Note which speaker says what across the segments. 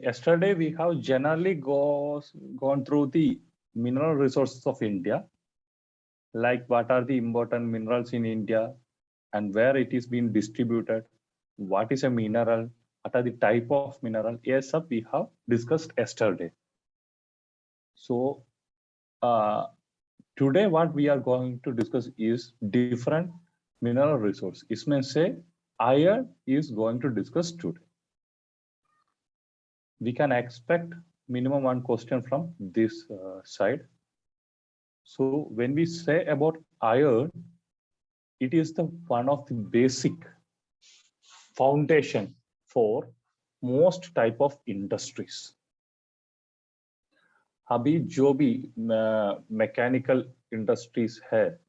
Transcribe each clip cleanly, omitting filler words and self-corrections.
Speaker 1: Yesterday we have generally gone through the mineral resources of India, like what are the important minerals in India and where it is being distributed, what is a mineral, what are the type of mineral. Yes, sir, we have discussed yesterday. So today what we are going to discuss is different mineral resource. इसमें से iron is going to discuss today. We can expect minimum one question from this side. So when we say about iron, it is the one of the basic foundation for most type of industries. अभी जो भी mechanical industries है,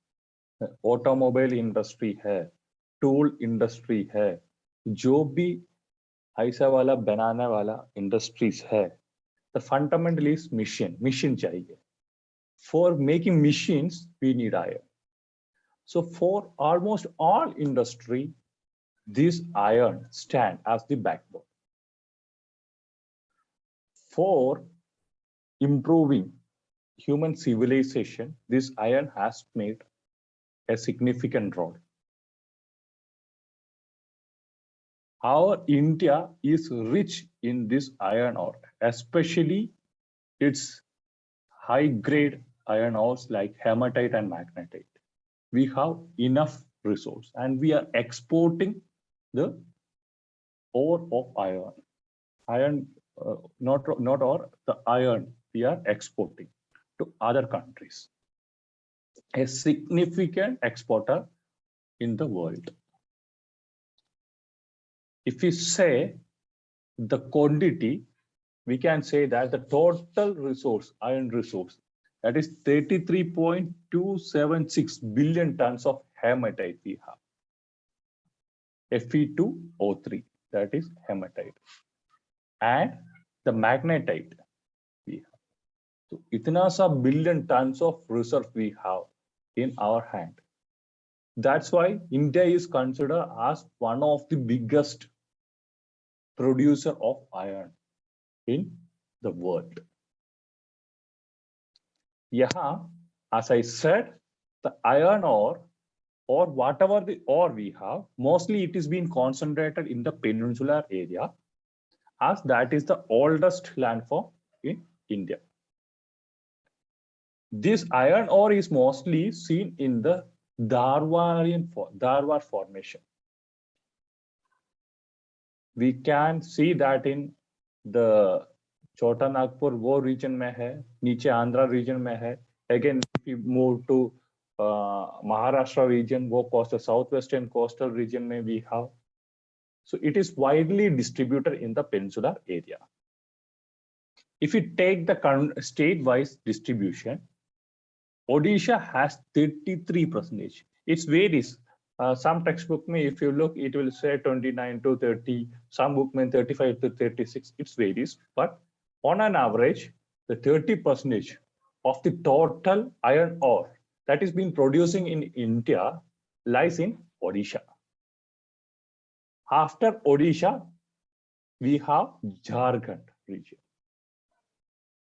Speaker 1: automobile industry है, tool industry है, जो भी ऐसा वाला बनाने वाला इंडस्ट्रीज है, the fundamental is machine चाहिए. For making machines, we need iron. So for almost all industry, this iron stand as the backbone. For improving human civilization, this iron has made a significant role. Our India is rich in this iron ore, especially its high-grade iron ores like hematite and magnetite. We have enough resource and we are exporting the ore of iron. Iron, not ore, the iron we are exporting to other countries. A significant exporter in the world. If we say the quantity, we can say that the total resource, iron resource, that is 33.276 billion tons of hematite we have. Fe2O3, that is hematite. And the magnetite we have. So, itna sa billion tons of reserve we have in our hand. That's why India is considered as one of the biggest producer of iron in the world. Yaha, as I said, the iron ore or whatever the ore we have, mostly it is being concentrated in the peninsular area, as that is the oldest landform in India. This iron ore is mostly seen in the Dharwar formation. We can see that in the Chota Nagpur वो region में है, नीचे Andhra region में है. Again, if we move to Maharashtra region, वो coastal southwestern coastal region में we have. So it is widely distributed in the peninsular area. If you take the state-wise distribution, Odisha has 33%. It varies. Some textbook may, if you look, it will say 29 to 30. Some book may 35 to 36. It varies, but on an average, the 30% of the total iron ore that is being producing in India lies in Odisha. After Odisha, we have Jharkhand region.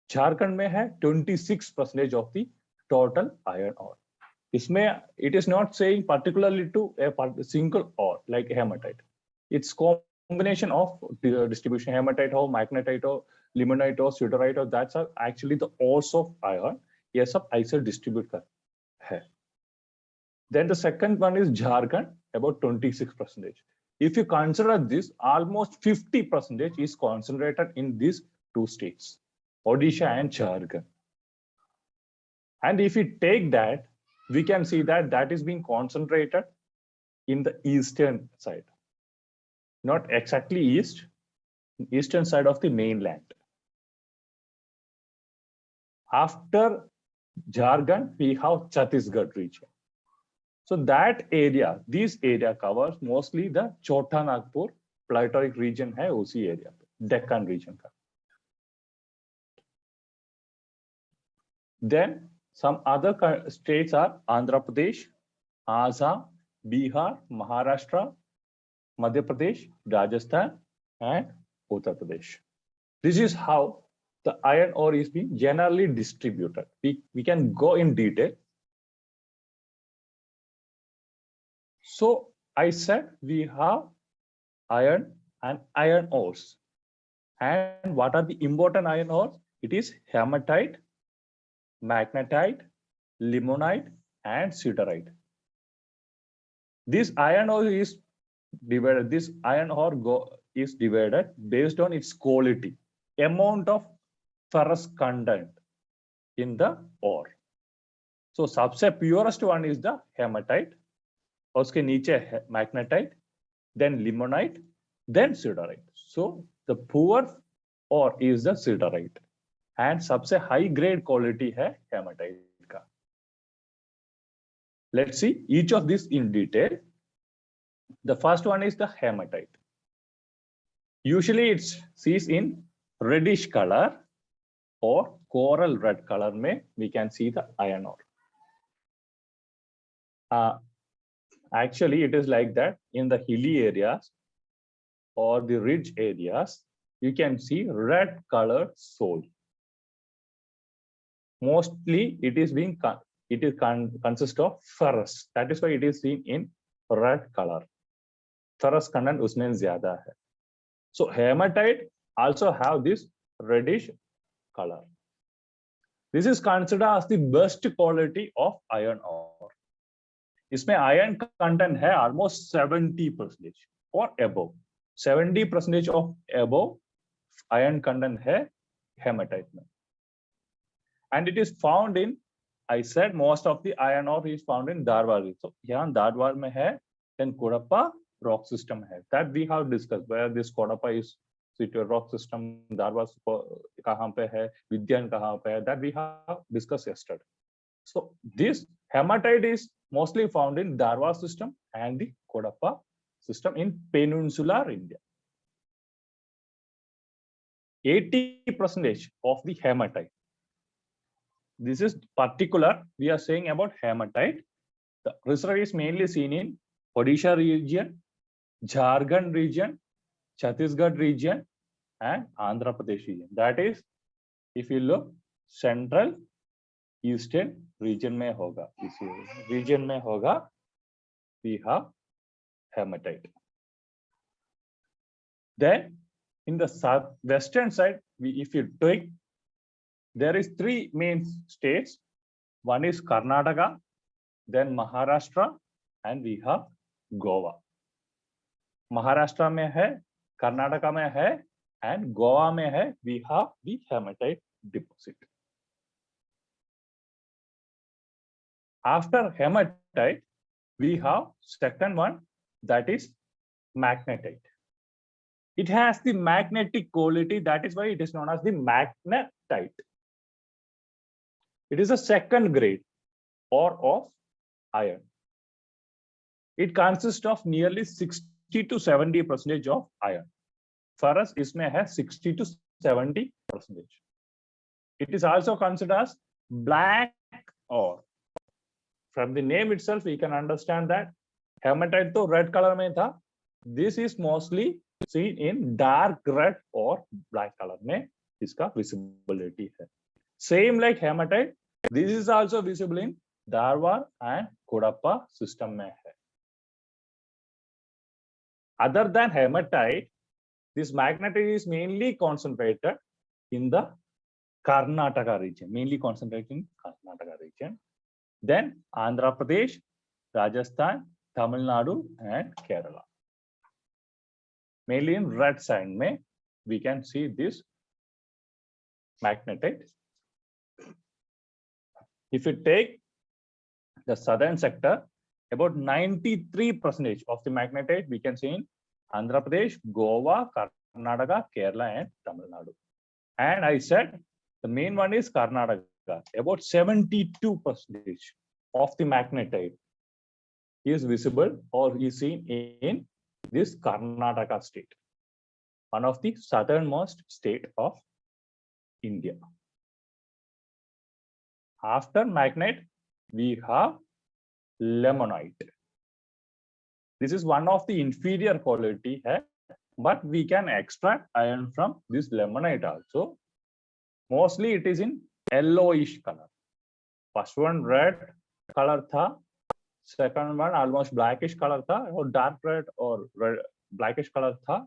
Speaker 1: Jharkhand may have 26% of the total iron ore. It is not saying particularly to a single ore like hematite. It's combination of the distribution, hematite or magnetite or limonite or siderite or that's actually the ores of iron. Yes, ISA distribute hai. Then the second one is Jharkhand, about 26%. If you consider this, almost 50% is concentrated in these two states, Odisha and Jharkhand. And if you take that, we can see that that is being concentrated in the eastern side, not exactly eastern side of the mainland. After Jharkhand, we have Chhattisgarh region. So that area, this area covers mostly the Chota Nagpur Plutonic region hai usi area, Deccan region ka. Then some other states are Andhra Pradesh, Assam, Bihar, Maharashtra, Madhya Pradesh, Rajasthan, and Uttar Pradesh. This is how the iron ore is being generally distributed. We can go in detail. So I said we have iron and iron ores. And what are the important iron ores? It is hematite, magnetite, limonite, and siderite. This iron ore is divided. This iron ore is divided based on its quality, amount of ferrous content in the ore. So सबसे purest one is the hematite. उसके नीचे magnetite, then limonite, then siderite. So the poor ore is the siderite, and सबसे high grade quality है hematite का. Let's see each of these in detail. The first one is the hematite. Usually it's sees in reddish color or coral red color. Mein we can see the iron ore. Actually, it is like that in the hilly areas or the ridge areas, you can see red colored soil. Mostly it is consists of ferrous. That is why it is seen in red color. Ferrous content usme zyada hai. So hematite also have this reddish color. This is considered as the best quality of iron ore. इसमें iron content है almost 70% or above. 70% of above iron content है hematite में. And it is found in, I said most of the iron ore is found in 𝗘𝗶𝗹𝗆. So यहाँ 𝗘𝗶𝗹 में है, then 𝗘𝗶 rock system है. That we have discussed where this 𝗘𝗶 is situated, rock system 𝗘𝗶 कहाँ पे है, विद्यान कहाँ पे है. That we have discussed yesterday. So this hematite is mostly found in 𝗘𝗶𝗹 system and the 𝗘𝗶 system in peninsular India. 80% of the hematite. This is particular. We are saying about hematite. The reserve is mainly seen in Odisha region, Jharkhand region, Chhattisgarh region, and Andhra Pradesh region. That is, if you look, central eastern region में होगा. इसी region में होगा. We have hematite. Then in the western side, if you take, there is three main states. One is Karnataka, then Maharashtra, and we have Goa. Maharashtra में है, Karnataka में है, and Goa में है. We have the hematite deposit. After hematite, we have second one, that is magnetite. It has the magnetic quality. That is why it is known as the magnetite. It is a second grade ore of iron. It consists of nearly 60 to 70% of iron. Ferrous इसमें है 60 to 70%. It is also considered as black ore. From the name itself, we can understand that hematite to red color में था. This is mostly seen in dark red or black color में इसका visibility है. Same like hematite, this is also visible in 𝗘𝗏 and 𝗘𝗶 system में है. Other than hematite, this magnetite is mainly concentrated in the Karnataka region. Mainly concentrated in Karnataka region. Then Andhra Pradesh, Rajasthan, Tamil Nadu, and Kerala. Mainly in red side में we can see this magnetite. If you take the southern sector, about 93% of the magnetite we can see in Andhra Pradesh, Goa, Karnataka, Kerala, and Tamil Nadu. And I said the main one is Karnataka. About 72% of the magnetite is visible or is seen in this Karnataka state, one of the southernmost state of India. After magnetite, we have limonite. This is one of the inferior quality है but we can extract iron from this limonite also. Mostly it is in yellowish color. First one red color tha, second one almost blackish color tha, or dark red or red, blackish color tha.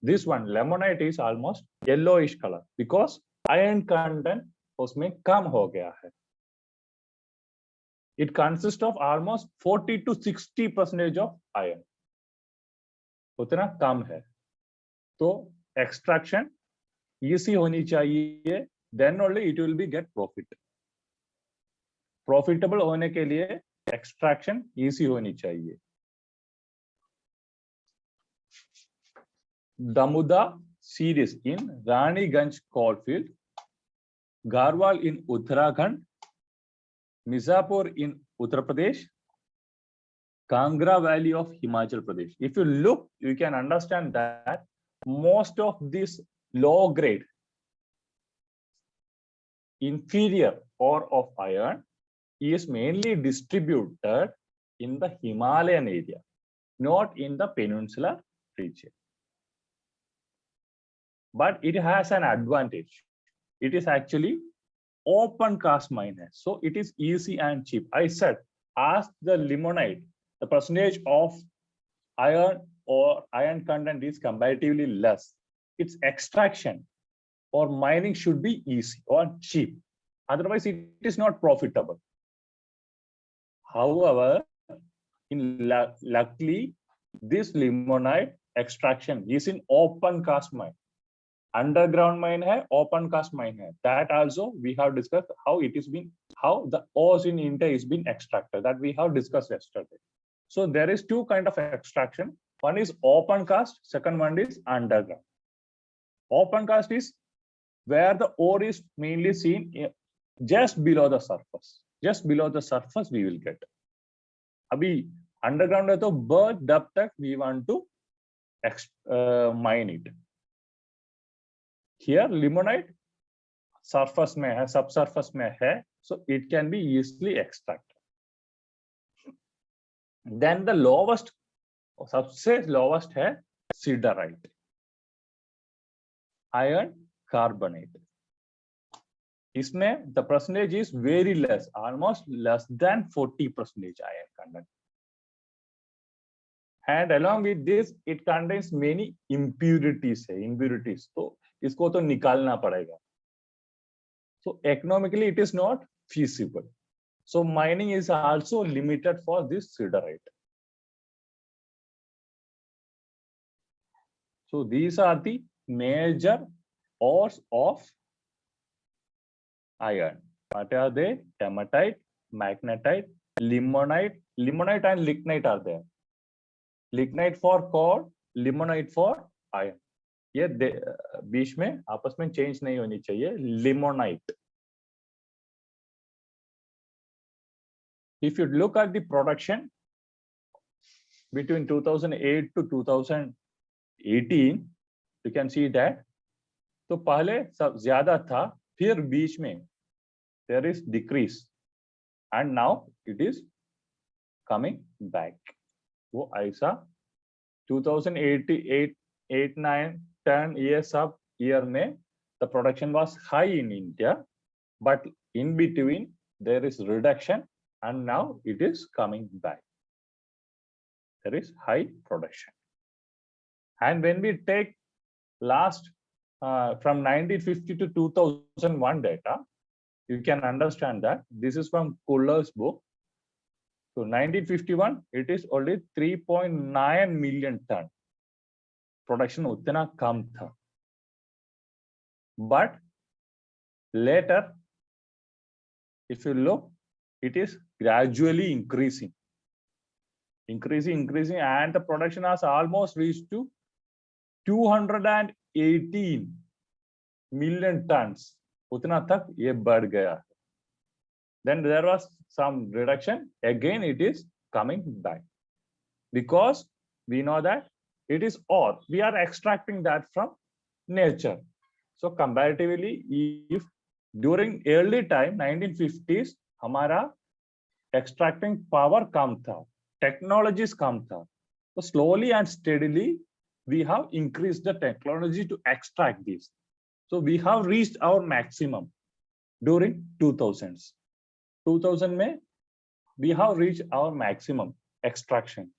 Speaker 1: This one limonite is almost yellowish color because iron content उसमें कम हो गया है. It consists of almost 40 to 60% of iron. उतना कम है. तो extraction easy होनी चाहिए. Then only it will be get profit. Profitable होने के लिए extraction easy होनी चाहिए. Damuda series in Raniganj coalfield, Garhwal in Uttarakhand, Mirzapur in Uttar Pradesh, Kangra Valley of Himachal Pradesh. If you look, you can understand that most of this low grade, inferior ore of iron is mainly distributed in the Himalayan area, not in the peninsular region. But it has an advantage. It is actually open cast mine, so it is easy and cheap. I said, as the limonite, the percentage of iron or iron content is comparatively less. Its extraction or mining should be easy or cheap. Otherwise, it is not profitable. However, luckily, this limonite extraction is in open cast mine. Underground mine hai, open cast mine hai. That also we have discussed how it is been, how the ores in India is being extracted. That we have discussed yesterday. So there is two kind of extraction. One is open cast. Second one is underground. Open cast is where the ore is mainly seen just below the surface. Just below the surface we will get. Abhi underground hai to birth depth tak we want to mine it. Here limonite surface में है, subsurface में है, so it can be easily extracted. Then the lowest, सबसे lowest है siderite, iron carbonate. इसमें the percentage is very less, almost less than 40% iron content. And along with this, it contains many impurities. तो इसको तो निकालना पड़ेगा. So economically, it is not feasible. So mining is also limited for this siderite. So these are the major ores of iron. What are they? Hematite, magnetite, limonite. Limonite and lignite are there. Lignite for coal, limonite for iron. ये बीच में आपस में change नहीं होनी चाहिए. Limonite. If you look at the production between 2008 to 2018, you can see that तो पहले सब ज्यादा था, फिर बीच में there is decrease, and now it is coming back. वो ऐसा 2008, 8, 9, 10 years of year में the production was high in India, but in between there is reduction, and now it is coming back. There is high production. And when we take last from 1950 to 2001 data, you can understand that this is from Kohler's book. So 1951, it is only 3.9 million ton. Production उतना कम था. But later, if you look, it is gradually increasing, and the production has almost reached to 218 million tons. उतना तक ये बढ़ गया. Then there was some reduction. Again, it is coming back because we know that it is ore. We are extracting that from nature. So comparatively, if during early time 1950s, हमारा extracting power कम था, technologies कम था. So slowly and steadily, we have increased the technology to extract these. So we have reached our maximum during 2000s. 2000 में we have reached our maximum extraction.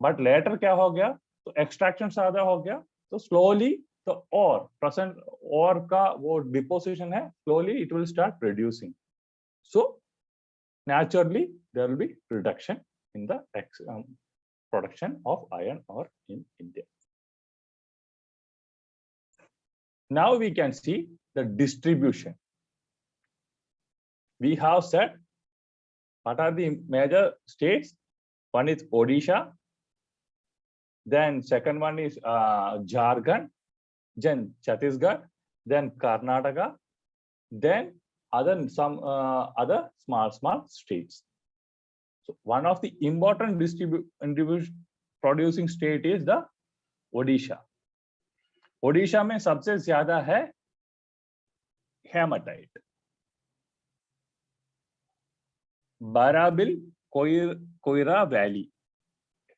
Speaker 1: But later क्या हो गया? तो extraction ज़्यादा हो गया. तो slowly the ore, present ore का वो deposition है, slowly it will start reducing. So naturally there will be reduction in the production of iron ore in India. Now we can see the distribution. We have said what are the major states. One is Odisha, then second one is Jharkhand, then Chhattisgarh, then Karnataka, then some other small states. So one of the important producing state is the Odisha. Odisha में सबसे ज्यादा है haematite. 𝗵𝗶𝗃 valley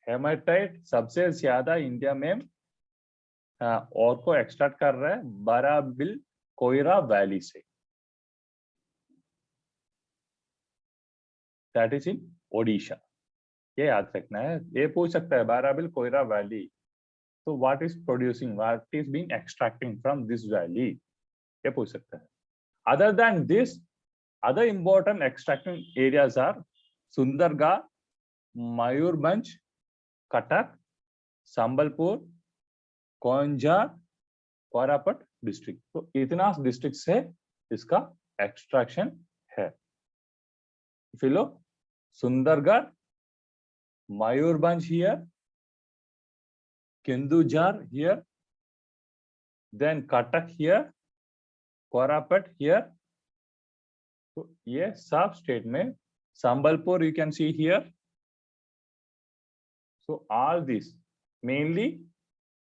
Speaker 1: haematite सबसे ज्यादा India में और को extract कर रहा है 𝗵𝗶𝗃 वैली से. That is in Odisha. ये याद रखना है. ये पूछ सकता है 𝗵𝗶𝗃 valley. So what is producing, what is being extracting from this valley? ये पूछ सकता है. Other than this, other important extracting areas are Sundargarh, Mayurbhanj, Cuttack, Sambalpur, Konjhar, Koraput district. तो इतना district से इसका extraction है. If you look, Sundargarh, Mayurbhanj here, Kendujhar here, then Cuttack here, Koraput here. So ये सब state में Sambalpur you can see here. So all these mainly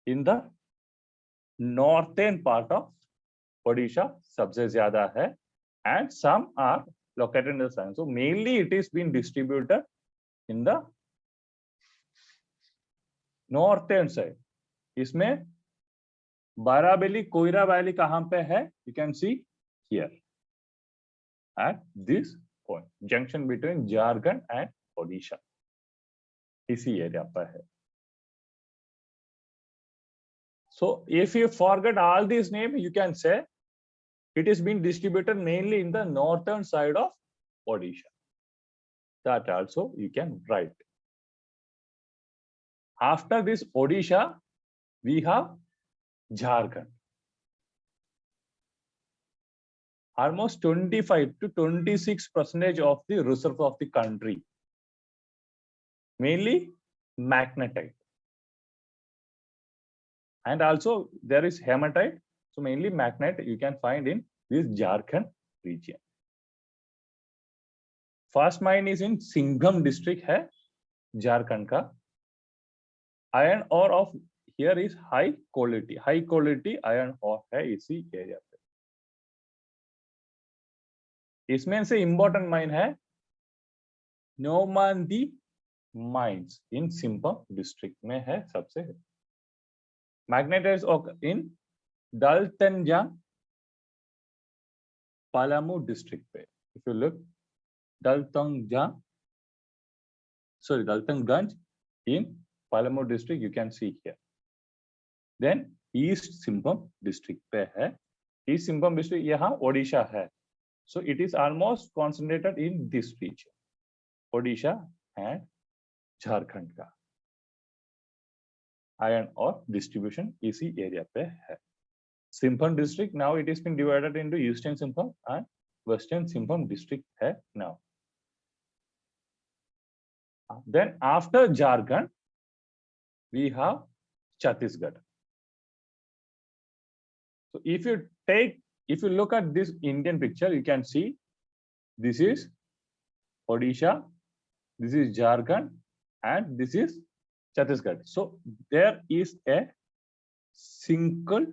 Speaker 1: in the northern part of Odisha सबसे ज्यादा है, and some are located in the south. So mainly it is being distributed in the northern side. इसमें 𝗵𝗶𝗃 valley कहाँ पे है? You can see here at this point, junction between Jharkhand and Odisha. इसी area पर है. So if you forget all these names, you can say it is being distributed mainly in the northern side of Odisha. That also you can write. After this Odisha, we have Jharkhand. Almost 25 to 26% of the reserve of the country, mainly magnetite. And also there is hematite. So mainly magnetite you can find in this Jharkhand region. First mine is in Singham district है Jharkhand का. Iron ore of here is high quality iron ore है इसी area पे. इसमें से important mine है Nomandi mines in Simpam district में है सबसे. Magnetite in Daltonjang, Palamu district पे. If you look, Daltonganj in Palamu district you can see here. Then East Simpam district पे है. East Simpam district यहाँ Odisha है. So it is almost concentrated in this region, Odisha and Jharkhand का. Iron ore distribution इसी area पे है. Simpam district now it has been divided into Eastern Simpam and Western Simpam district है now. Then after Jharkhand, we have Chhattisgarh. So if you look at this Indian picture, you can see this is Odisha, this is Jharkhand, and this is Chhattisgarh. So there is a single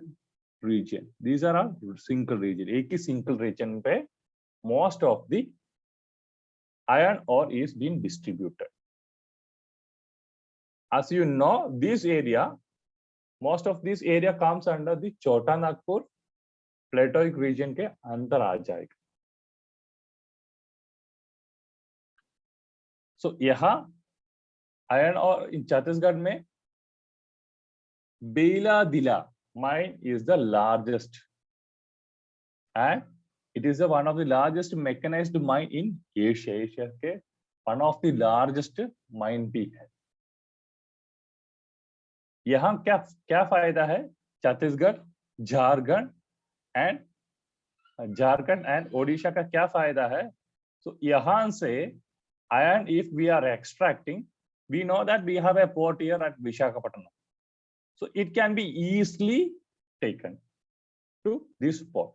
Speaker 1: region. These are all single region. एक ही single region पे most of the iron ore is being distributed. As you know, this area most of this area comes under the छोटा Nagpur प्लेटोइक reason के अंदर आ जाएगा. So यहाँ iron और इन छत्तीसगढ़ में बेला-दिला mine is the largest and it is the one of the largest mechanized mine in Asia. Asia के one of the largest mine भी है. यहाँ क्या क्या फायदा है? छत्तीसगढ़, झारखंड एंड ओडिशा का क्या फायदा है? So यहाँ से iron, if we are extracting, we know that we have a port here at Visakhapatnam, so it can be easily taken to this port.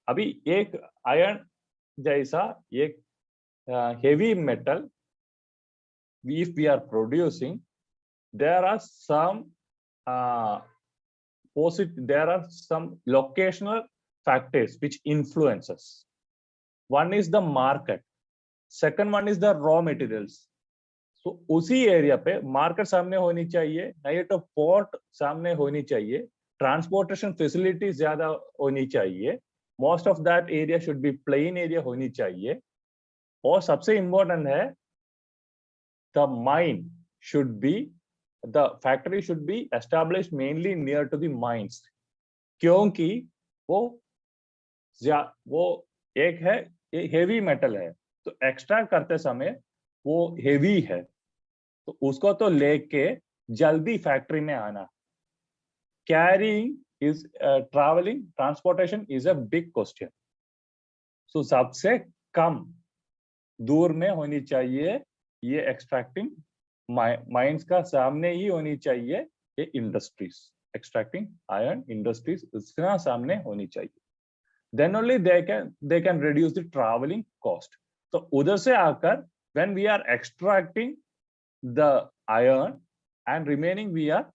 Speaker 1: अभी एक iron जैसा एक heavy metal, if we are producing, there are some there are some locational factors which influences. One is the market, second one is the raw materials. So उसी area पे market सामने होनी चाहिए, नहीं तो पोर्ट सामने होनी चाहिए, ट्रांसपोर्टेशन फैसिलिटी ज्यादा होनी चाहिए, most of that area should be plain area होनी चाहिए, और सबसे इम्पोर्टेंट है the mine should be, the factory should be established mainly near to the mines, क्योंकि वो एक है हेवी मेटल है, तो एक्सट्रैक्ट करते समय वो हेवी है, तो उसको तो लेके जल्दी फैक्ट्री में आना, carrying is travelling, transportation is a big question. So सबसे कम दूर में होनी चाहिए ये एक्सट्रैक्टिंग माइंस का, सामने ही होनी चाहिए ये इंडस्ट्रीज, एक्सट्रैक्टिंग आयरन इंडस्ट्रीज इसका सामने होनी चाहिए. Then only they can reduce the traveling cost. So उधर से आकर when we are extracting the iron and remaining we are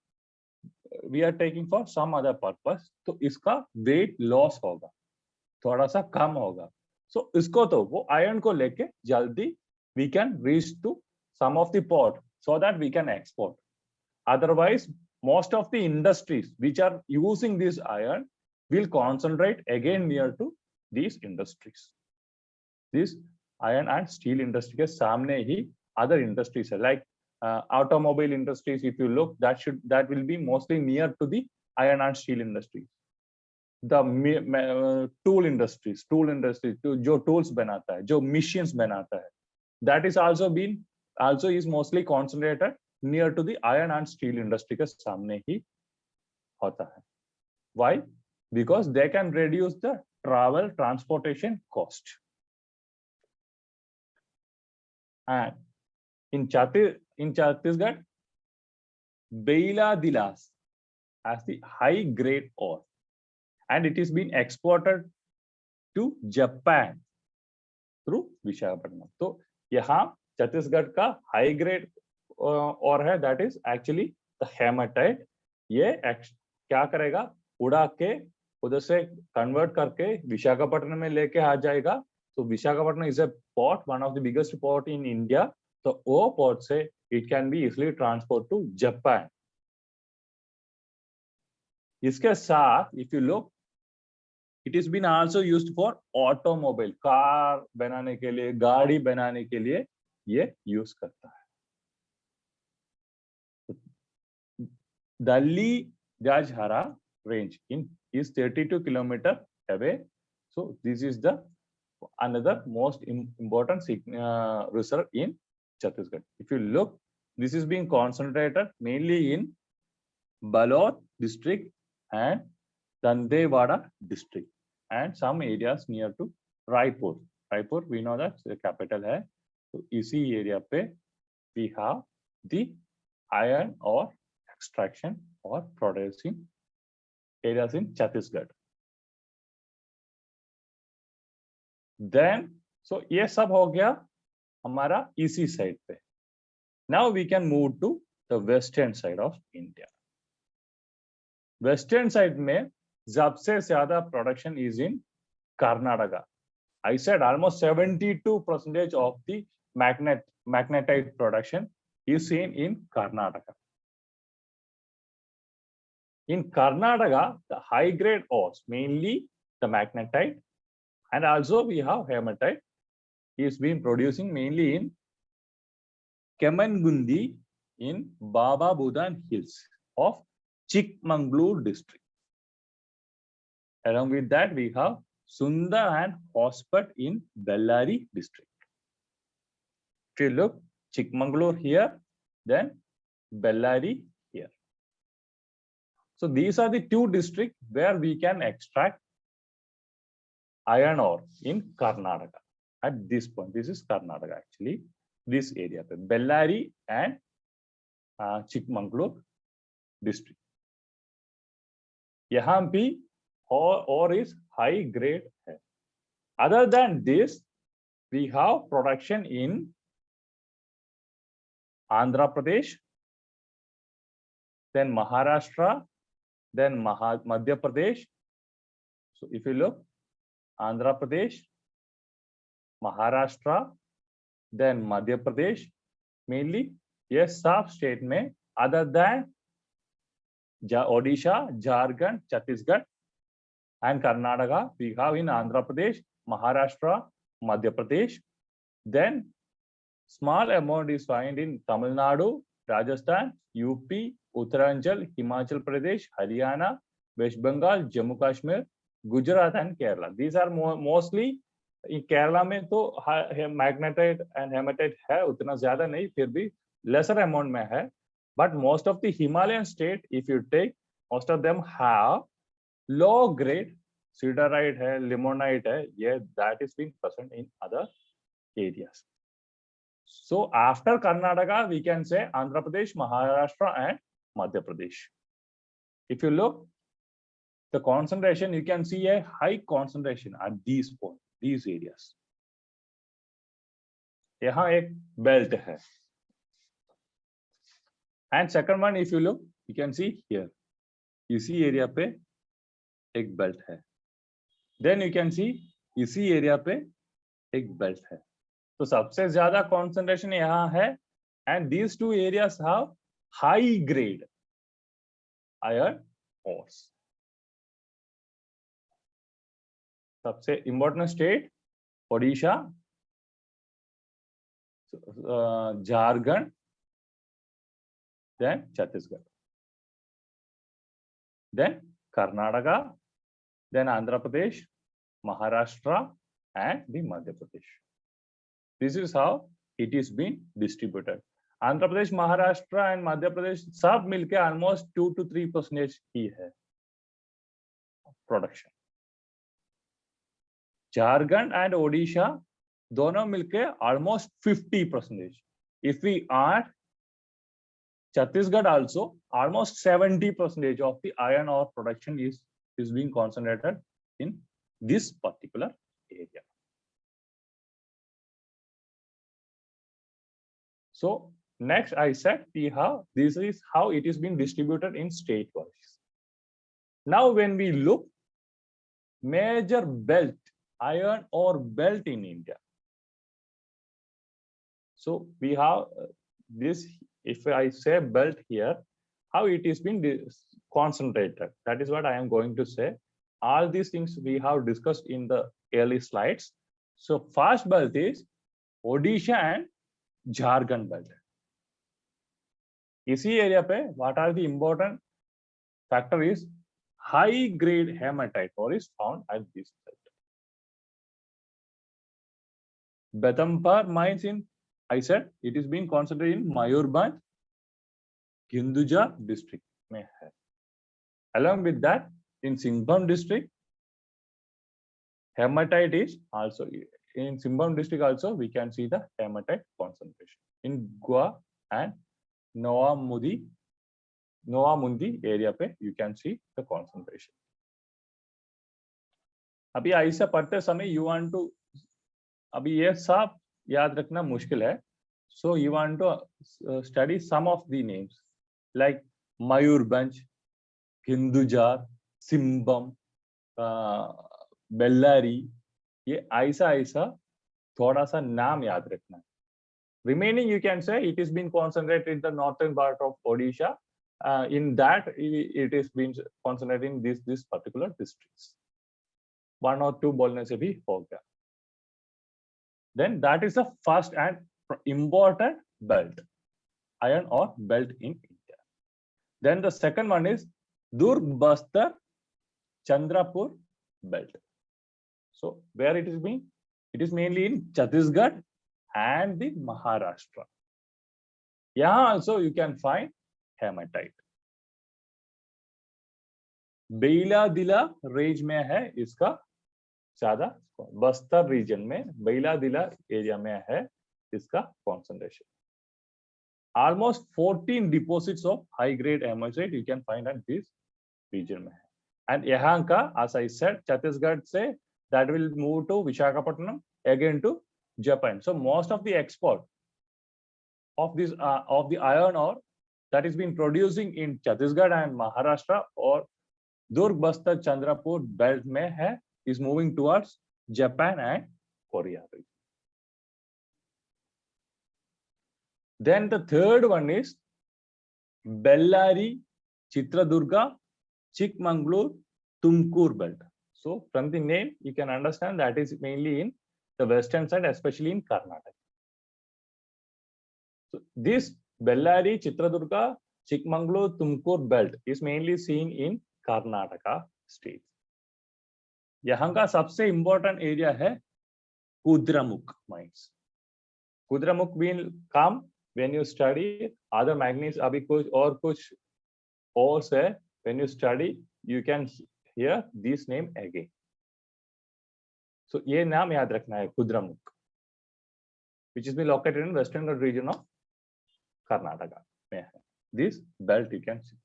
Speaker 1: taking for some other purpose, तो इसका weight loss होगा, थोड़ा सा कम होगा. So इसको तो वो iron को लेके जल्दी we can reach to some of the port so that we can export. Otherwise most of the industries which are using this iron will concentrate again near to these industries. This iron and steel industry के सामने ही other industries है, like automobile industries. If you look, that will be mostly near to the iron and steel industries. The tool industries जो tools बनाता है, जो machines बनाता है, that is also is mostly concentrated near to the iron and steel industry के सामने ही होता है. Why? Because they can reduce the transportation cost. And in Chhattisgarh, बेला-दिला as the high grade ore, and it is being exported to Japan through Visakhapatnam. तो यहाँ छत्तीसगढ़ का high grade ore है, that is actually the hematite. ये क्या करेगा, उड़ा के उधर से कन्वर्ट करके विशाखापट्टनम में लेके आ जाएगा. तो Visakhapatnam is a port, one of the biggest port in India. तो वो पोर्ट से it can be easily transport to Japan. इसके साथ if you look, it is been also used for automobile, car बनाने के लिए, गाड़ी बनाने के लिए ये यूज करता है. Delhi Rajhara range is 32 kilometers away. So this is the another most important reserve in Chhattisgarh. If you look, this is being concentrated mainly in Balod district and Dantewada district and some areas near to Raipur. Raipur, we know that the capital है. So इसी area पे we have the iron ore extraction or producing areas in Chhattisgarh. Then, so ये सब हो गया हमारा east side पे. Now we can move to the western side of India. Western side में सबसे ज्यादा production is in Karnataka. I said almost 72% of the magnetite production is seen in Karnataka. In Karnataka, the high grade ores, mainly the magnetite, and also we have hematite, is being producing mainly in Kemangundi in Baba Budan Hills of Chikmagalur district. Along with that, we have Sundar and Hospat in Bellary district. If you look, Chikmagalur here, then Bellary here. So these are the two districts where we can extract iron ore in Karnataka. At this point, this is Karnataka actually, this area, Bellary and Chikmagalur district. यहाँ भी ore is high grade. Other than this, we have production in Andhra Pradesh, then Maharashtra, then Madhya Pradesh. So if you look, Andhra Pradesh, Maharashtra, then Madhya Pradesh, mainly yes, sub state mein, other than Odisha, Jharkhand, Chhattisgarh, and Karnataka, we have in Andhra Pradesh, Maharashtra, Madhya Pradesh. Then small amount is found in Tamil Nadu, Rajasthan, UP, Uttarakhand, Himachal Pradesh, Haryana, West Bengal, Jammu Kashmir, Gujarat, and Kerala. These are mostly in Kerala में तो magnetite and hematite है, उतना ज़्यादा नहीं, फिर भी lesser amount में है. But most of the Himalayan state, if you take, most of them have low grade siderite hai, limonite hai, yeah, that is being present in other areas. So after Karnataka, we can say Andhra Pradesh, Maharashtra, and Madhya Pradesh. If you look, the concentration, you can see a high concentration at these points, these areas. यहाँ एक belt है. And second one, if you look, you can see here. इसी area पे एक belt है. Then you can see इसी area पे एक belt है. तो सबसे ज्यादा concentration यहाँ है. And these two areas have high grade iron ores. सबसे important state Odisha, Jharkhand, then Chhattisgarh, then Karnataka, then Andhra Pradesh, Maharashtra, and the Madhya Pradesh. This is how it is being distributed. Andhra Pradesh, Maharashtra, and Madhya Pradesh सब मिलके almost 2 to 3% ही है production. Jharkhand and Odisha दोनों मिलके almost 50%. If we add Chhattisgarh also, almost 70% of the iron ore production is being concentrated in this particular area. So next I said this is how it is being distributed in state wise. Now when we look major belt, iron ore belt in India. So we have this, if I say belt here, how it is being concentrated. That is what I am going to say. All these things we have discussed in the early slides. So first belt is Odisha and Jharkhand belt. इसी area पे what are the important factor is high grade hematite ore is found at this belt. Betampa mines in, I said it is being concentrated in Mayurbhanj, Hinduja district में है. Along with that, in Simbham district, hematite is also in Simbham district also we can see the hematite concentration. In Goa and Noamundi area पे you can see the concentration. अभी ऐसा पढ़ते समय you want to, अभी ये सब याद रखना मुश्किल है. So you want to study some of the names like Mayurbhanj, Hinduja, Simbham, Bellary. ये ऐसा थोड़ा सा नाम याद रखना. Remaining you can say it is being concentrated in the northern part of Odisha in that it is being concentrated in this particular districts. One or two बोलने से भी हो गया. Then that is the first and important belt, iron ore belt in India. Then the second one is Durg-Bastar Chandrapur belt. So where it is being? It is mainly in Chhattisgarh and the Maharashtra. Yeah, also you can find hematite. Bailadila range में है इसका ज्यादा, Bastar reason में बेइलादिला area में है इसका concentration. Almost 14 deposits of high grade hematite you can find at this region में है. And यहाँ का, as I said, Chhattisgarh से that will move to Visakhapatnam, again to Japan. So most of the export of this of the iron ore that is being producing in Chhattisgarh and Maharashtra or Durg-Bastar Chandrapur belt में है is moving towards Japan and Korea. Then the third one is Bellary, Chitradurga, Chikmagalur, Tumkur belt. So from the name, you can understand that is mainly in the western side, especially in Karnataka. So this Bellary, Chitradurga, Chikmagalur, Tumkur belt is mainly seen in Karnataka state. यहाँ का सबसे important area है Kudramukh mines. Kudramukh will come when you study other manganese. अभी कुछ ores है. When you study, you can hear this name again. So ये नाम याद रखना है Kudramukh, which is located in western region of Karnataka. This belt you can see.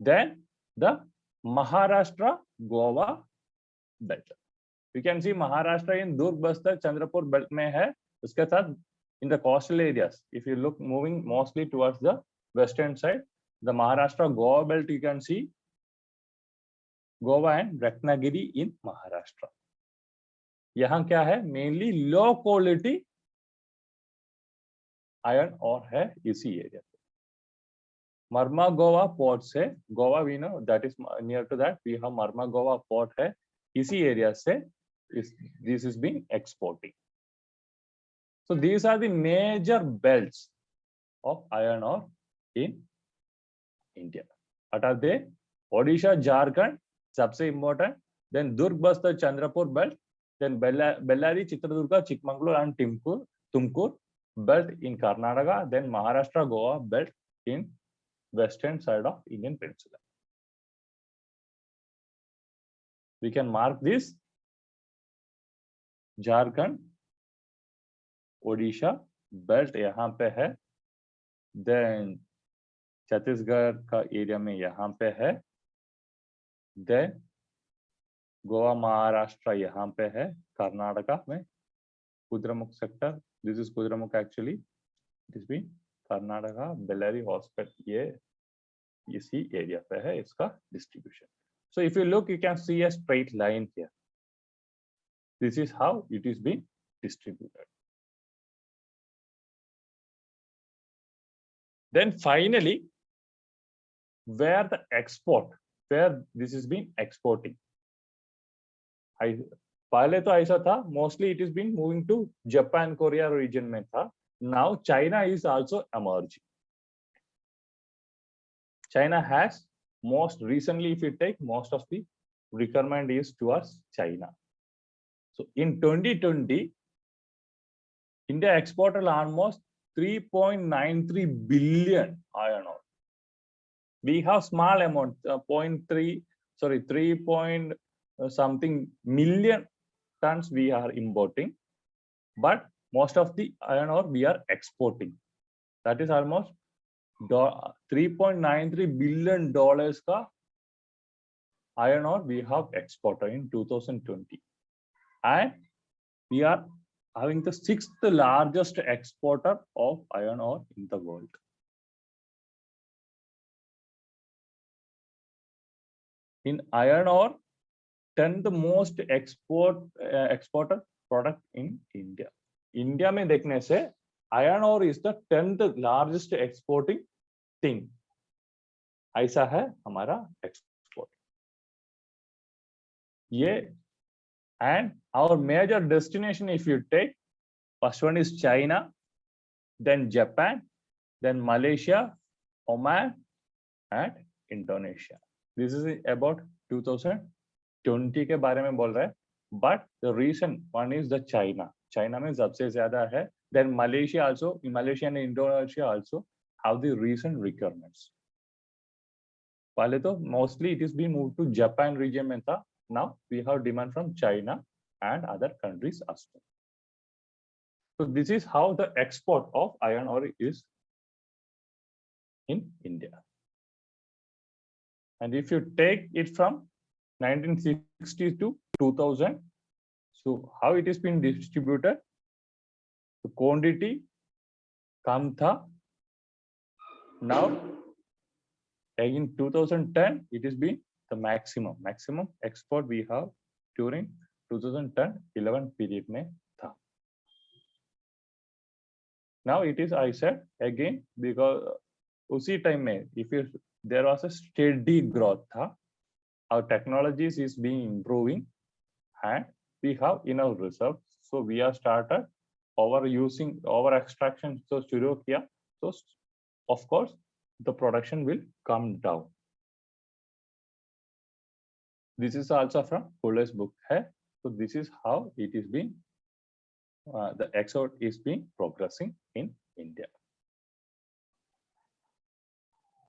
Speaker 1: Then the Maharashtra Goa belt. You can see Maharashtra in Durg-Bastar Chandrapur belt में है. उसके साथ in the coastal areas, if you look moving mostly towards the western side, the Maharashtra Goa belt you can see Goa and Ratnagiri in Maharashtra. यहाँ क्या है? Mainly low quality iron ore है इसी area. Marma-Goa port से, Goa we know that is near to that, we have Marma-Goa port है इसी area से this is being exporting. So these are the major belts of iron ore in India. What are they? Odisha, Jharkhand, सबसे important. Then Durg-Bastar Chandrapur belt. Then Bellary, Chitradurga, Chikmagalur and Tumkur belt in Karnataka. Then Maharashtra, Goa belt in western side of Indian Peninsula. We can mark this Jharkhand, Odisha belt यहाँ पे है. Then Chhattisgarh का area में यहाँ पे है. Then Goa Maharashtra यहाँ पे है. कर्नाटका में Kudramukh sector. This is Kudramukh actually. It is been Karnataka, Bellary hospital ये इसी एरिया पे है इसका distribution. So if you look, you can see a straight line here. This is how it is being distributed. Then finally, where the export, where this is being exporting. पहले तो ऐसा था, mostly it is been moving to Japan, Korea region में था. Now China is also emerging. China has most recently, if you take, most of the requirement is towards China. So in 2020, India exported almost 3.93 billion iron ore. We have small amount, 3 point something million tons we are importing, but most of the iron ore we are exporting. That is almost $3.93 billion ka iron ore we have exported in 2020, and we are having the 6th largest exporter of iron ore in the world. In iron ore, 10th most exported product in India. India में देखने से iron ore is the 10th largest exporting thing. ऐसा है हमारा export ये and our major destination if you take first one is China, then Japan, then Malaysia, Oman and Indonesia. This is about 2020 के बारे में बोल रहा है, but the reason one is the China में सबसे ज्यादा है, then Malaysia and Indonesia also have the recent requirements. पहले तो mostly it is being moved to Japan region में था, now we have demand from China and other countries as well. So this is how the export of iron ore is in India. And if you take it from 1960 to 2000, so how it is been distributed? The quantity come tha. Now in 2010 it is been the maximum export we have during 2010-11 period में था. Now it is I said again because उसी time में if you there was a steady growth था, our technologies is being improving and we have enough reserves, so we are started over extraction so शुरू किया, so of course the production will come down. This is also from Fuller's book है, so this is how it is being the export is being progressing in India.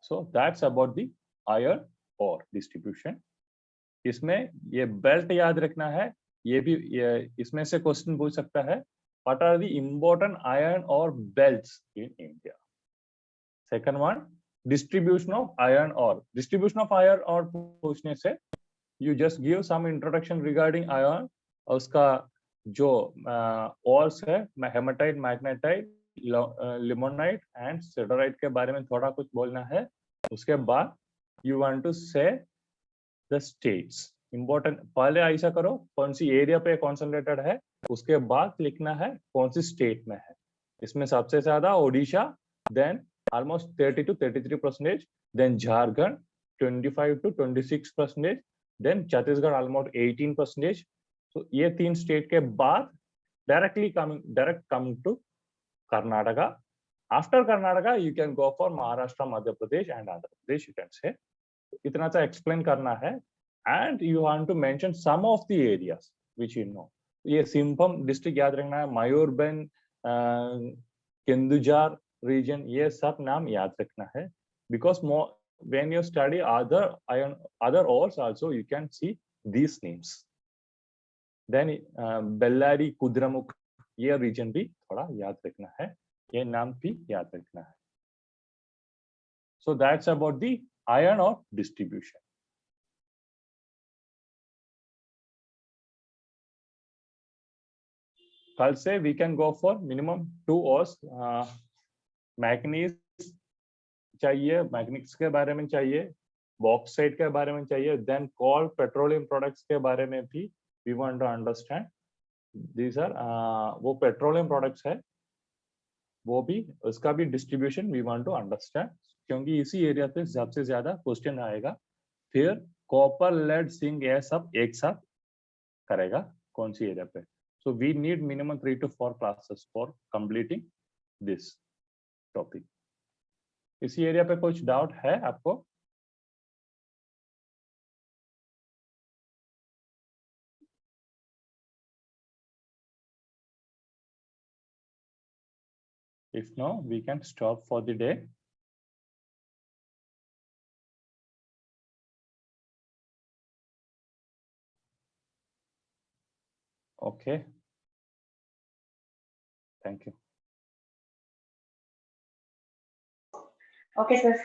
Speaker 1: So that's about the iron ore distribution. इसमें ये belt याद रखना है, ये भी इसमें से क्वेश्चन पूछ सकता है, what are the important iron ore belts in India? Second one, distribution of iron ore. Distribution of iron ore पूछने से you just give some introduction regarding iron, उसका जो ores है हेमाटाइट, मैग्नेटाइट, लिमोनाइट एंड सिडराइट के बारे में थोड़ा कुछ बोलना है. उसके बाद you want to say the states. Important पहले ऐसा करो कौन सी एरिया पे कॉन्सेंट्रेटेड है, उसके बाद लिखना है कौन सी स्टेट में है. इसमें सबसे ज्यादा Odisha, then almost 30 to 33%, then Jharkhand 25 to 26%, then Chhattisgarh almost 18%. So ये तीन स्टेट के बाद direct coming to Karnataka. After Karnataka you can go for Maharashtra, Madhya Pradesh and Andhra Pradesh, you can say. इतना सा explain करना है and you want to mention some of the areas which you know. ये सिंपम district याद रखना है, Mayurbhanj, Keonjhar region, ये सब नाम याद रखना है, because more when you study other ores also you can see these names. Then Bellary, Kudramukh, ये region भी थोड़ा याद रखना है, ये नाम भी याद रखना है. So that's about the iron ore distribution. कल से we can go for minimum 2 ores. Manganese चाहिए, मैग्नीज के बारे में चाहिए, बॉक्साइट के बारे में चाहिए, देन कोल, पेट्रोलियम प्रोडक्ट्स के बारे में भी we want to understand. These are वो पेट्रोलियम प्रोडक्ट्स है, वो भी उसका भी distribution we want to understand, क्योंकि इसी एरिया पे सबसे ज्यादा क्वेश्चन आएगा. फिर कॉपर, लेड, जिंक ये सब एक साथ करेगा कौन सी एरिया पे. So we need minimum 3 to 4 classes for completing this topic. इसी एरिया पे कुछ डाउट है आपको? If no, we can stop for the day. Okay. Thank you.
Speaker 2: Okay, sir.